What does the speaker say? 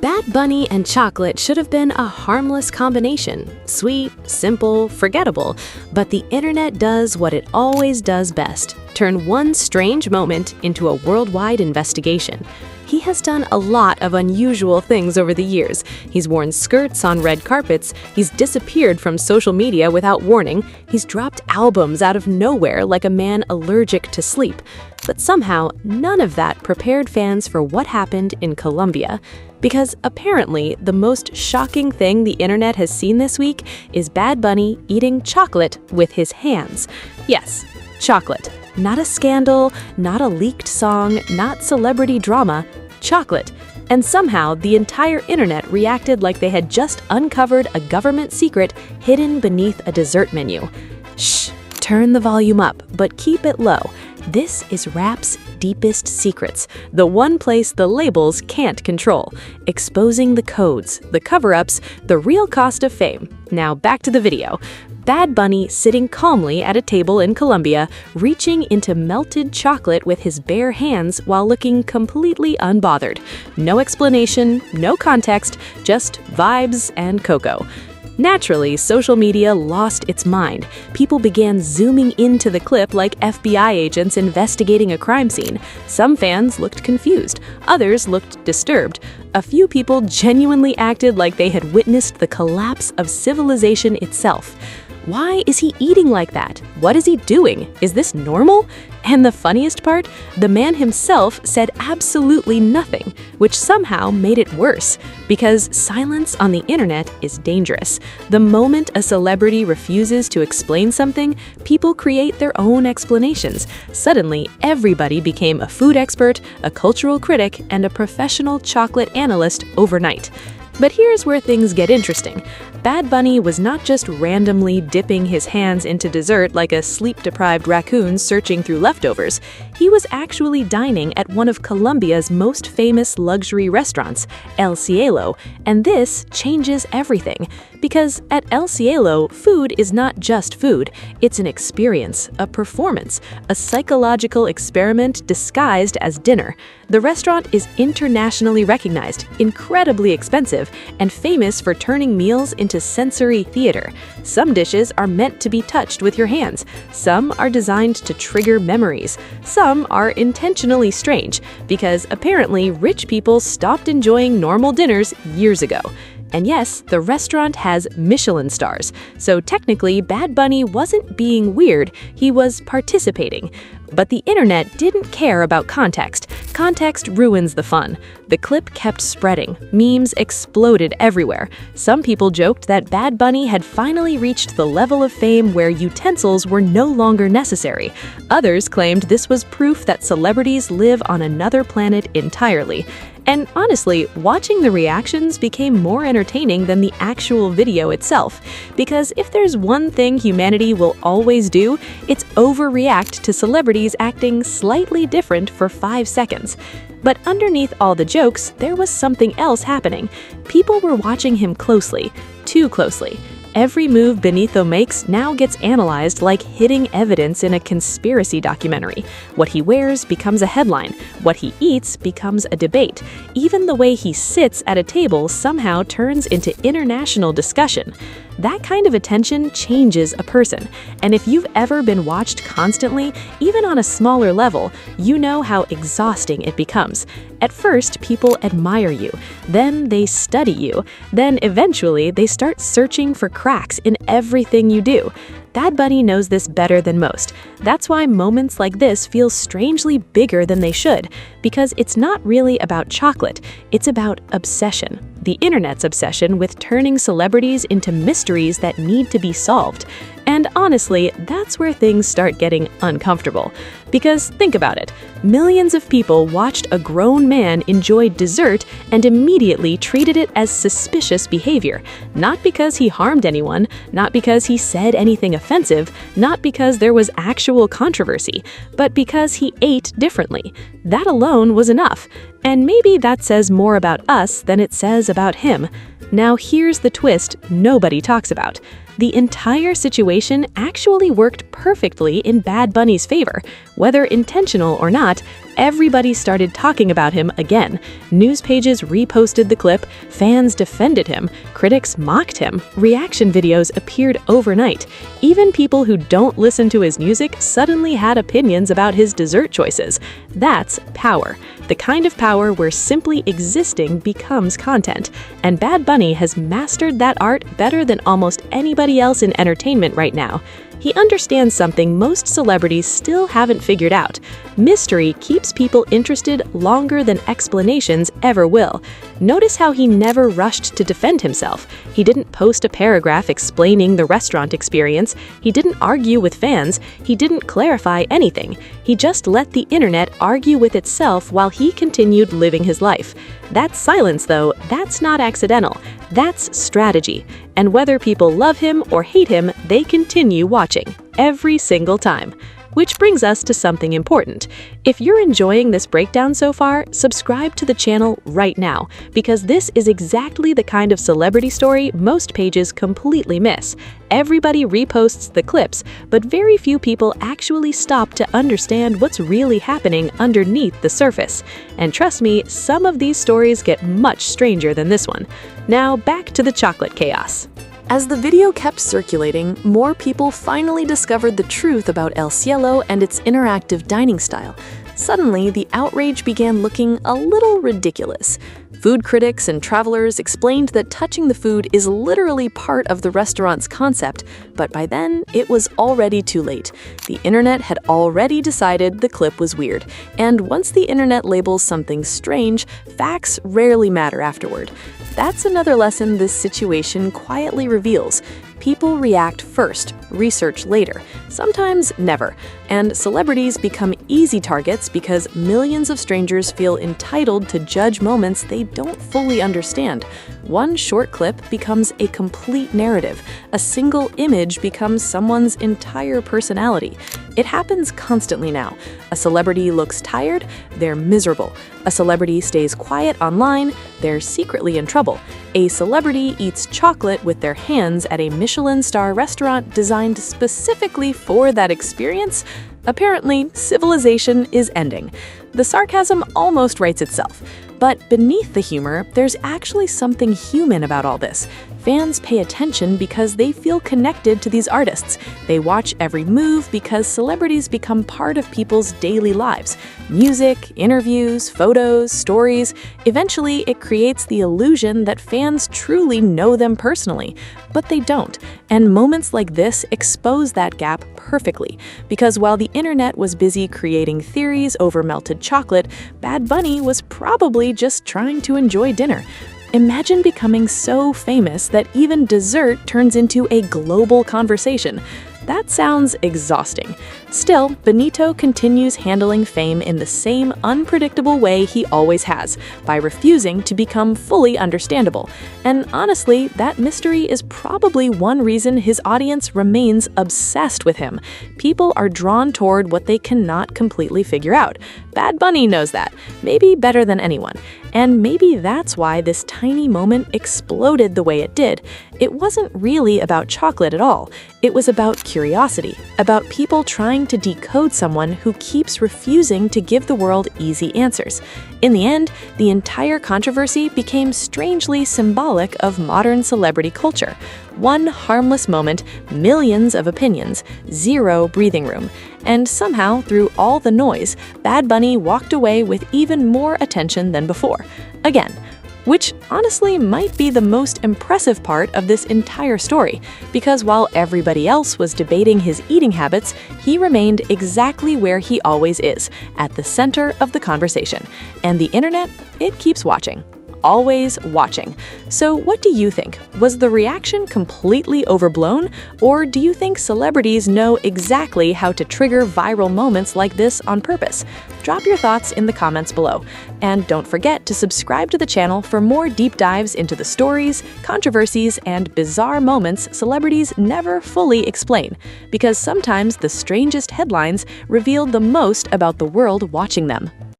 Bad Bunny and chocolate should have been a harmless combination. Sweet, simple, forgettable. But the internet does what it always does best: turn one strange moment into a worldwide investigation. He has done a lot of unusual things over the years. He's worn skirts on red carpets, he's disappeared from social media without warning, he's dropped albums out of nowhere like a man allergic to sleep. But somehow, none of that prepared fans for what happened in Colombia. Because apparently, the most shocking thing the internet has seen this week is Bad Bunny eating chocolate with his hands. Yes, chocolate. Not a scandal, not a leaked song, not celebrity drama, chocolate. And somehow, the entire internet reacted like they had just uncovered a government secret hidden beneath a dessert menu. Shh, turn the volume up, but keep it low. This is rap's deepest secrets, the one place the labels can't control, exposing the codes, the cover-ups, the real cost of fame. Now back to the video. Bad Bunny sitting calmly at a table in Colombia, reaching into melted chocolate with his bare hands while looking completely unbothered. No explanation, no context, just vibes and cocoa. Naturally, social media lost its mind. People began zooming into the clip like FBI agents investigating a crime scene. Some fans looked confused, others looked disturbed. A few people genuinely acted like they had witnessed the collapse of civilization itself. Why is he eating like that? What is he doing? Is this normal? And the funniest part, the man himself said absolutely nothing, which somehow made it worse, because silence on the internet is dangerous. The moment a celebrity refuses to explain something, people create their own explanations. Suddenly, everybody became a food expert, a cultural critic, and a professional chocolate analyst overnight. But here's where things get interesting. Bad Bunny was not just randomly dipping his hands into dessert like a sleep-deprived raccoon searching through leftovers. He was actually dining at one of Colombia's most famous luxury restaurants, El Cielo, and this changes everything. Because at El Cielo, food is not just food. It's an experience, a performance, a psychological experiment disguised as dinner. The restaurant is internationally recognized, incredibly expensive, and famous for turning meals into sensory theater. Some dishes are meant to be touched with your hands. Some are designed to trigger memories. Some are intentionally strange, because apparently rich people stopped enjoying normal dinners years ago. And yes, the restaurant has Michelin stars, so technically Bad Bunny wasn't being weird, he was participating. But the internet didn't care about context. Context ruins the fun. The clip kept spreading. Memes exploded everywhere. Some people joked that Bad Bunny had finally reached the level of fame where utensils were no longer necessary. Others claimed this was proof that celebrities live on another planet entirely. And honestly, watching the reactions became more entertaining than the actual video itself. Because if there's one thing humanity will always do, it's overreact to celebrities acting slightly different for 5 seconds. But underneath all the jokes, there was something else happening. People were watching him closely, too closely. Every move Benito makes now gets analyzed like hidden evidence in a conspiracy documentary. What he wears becomes a headline. What he eats becomes a debate. Even the way he sits at a table somehow turns into international discussion. That kind of attention changes a person. And if you've ever been watched constantly, even on a smaller level, you know how exhausting it becomes. At first, people admire you. Then they study you. Then eventually, they start searching for cracks in everything you do. Bad Bunny knows this better than most. That's why moments like this feel strangely bigger than they should, because it's not really about chocolate, it's about obsession. The internet's obsession with turning celebrities into mysteries that need to be solved. And honestly, that's where things start getting uncomfortable. Because think about it, millions of people watched a grown man enjoy dessert and immediately treated it as suspicious behavior. Not because he harmed anyone, not because he said anything offensive, not because there was actual controversy, but because he ate differently. That alone was enough. And maybe that says more about us than it says about him. Now here's the twist nobody talks about. The entire situation actually worked perfectly in Bad Bunny's favor. Whether intentional or not, everybody started talking about him again. News pages reposted the clip, fans defended him, critics mocked him, reaction videos appeared overnight. Even people who don't listen to his music suddenly had opinions about his dessert choices. That's power. The kind of power where simply existing becomes content. And Bad Bunny has mastered that art better than almost anybody else in entertainment right now. He understands something most celebrities still haven't figured out. Mystery keeps people interested longer than explanations ever will. Notice how he never rushed to defend himself. He didn't post a paragraph explaining the restaurant experience. He didn't argue with fans. He didn't clarify anything. He just let the internet argue with itself while he continued living his life. That silence, though, that's not accidental. That's strategy. And whether people love him or hate him, they continue watching every single time. Which brings us to something important. If you're enjoying this breakdown so far, subscribe to the channel right now, because this is exactly the kind of celebrity story most pages completely miss. Everybody reposts the clips, but very few people actually stop to understand what's really happening underneath the surface. And trust me, some of these stories get much stranger than this one. Now back to the chocolate chaos. As the video kept circulating, more people finally discovered the truth about El Cielo and its interactive dining style. Suddenly, the outrage began looking a little ridiculous. Food critics and travelers explained that touching the food is literally part of the restaurant's concept, but by then, it was already too late. The internet had already decided the clip was weird, and once the internet labels something strange, facts rarely matter afterward. That's another lesson this situation quietly reveals. People react first, research later, sometimes never, and celebrities become easy targets because millions of strangers feel entitled to judge moments they don't fully understand. One short clip becomes a complete narrative. A single image becomes someone's entire personality. It happens constantly now. A celebrity looks tired, they're miserable. A celebrity stays quiet online, they're secretly in trouble. A celebrity eats chocolate with their hands at a Michelin-star restaurant designed specifically for that experience. Apparently, civilization is ending. The sarcasm almost writes itself. But beneath the humor, there's actually something human about all this. Fans pay attention because they feel connected to these artists. They watch every move because celebrities become part of people's daily lives. Music, interviews, photos, stories. Eventually, it creates the illusion that fans truly know them personally. But they don't. And moments like this expose that gap perfectly. Because while the internet was busy creating theories over melted chocolate, Bad Bunny was probably just trying to enjoy dinner. Imagine becoming so famous that even dessert turns into a global conversation. That sounds exhausting. Still, Benito continues handling fame in the same unpredictable way he always has, by refusing to become fully understandable. And honestly, that mystery is probably one reason his audience remains obsessed with him. People are drawn toward what they cannot completely figure out. Bad Bunny knows that, maybe better than anyone. And maybe that's why this tiny moment exploded the way it did. It wasn't really about chocolate at all. It was about curiosity, about people trying to decode someone who keeps refusing to give the world easy answers. In the end, the entire controversy became strangely symbolic of modern celebrity culture. One harmless moment, millions of opinions, zero breathing room. And somehow, through all the noise, Bad Bunny walked away with even more attention than before. Again, which honestly might be the most impressive part of this entire story, because while everybody else was debating his eating habits, he remained exactly where he always is, at the center of the conversation. And the internet, it keeps watching. Always watching. So what do you think? Was the reaction completely overblown? Or do you think celebrities know exactly how to trigger viral moments like this on purpose? Drop your thoughts in the comments below. And don't forget to subscribe to the channel for more deep dives into the stories, controversies, and bizarre moments celebrities never fully explain. Because sometimes the strangest headlines reveal the most about the world watching them.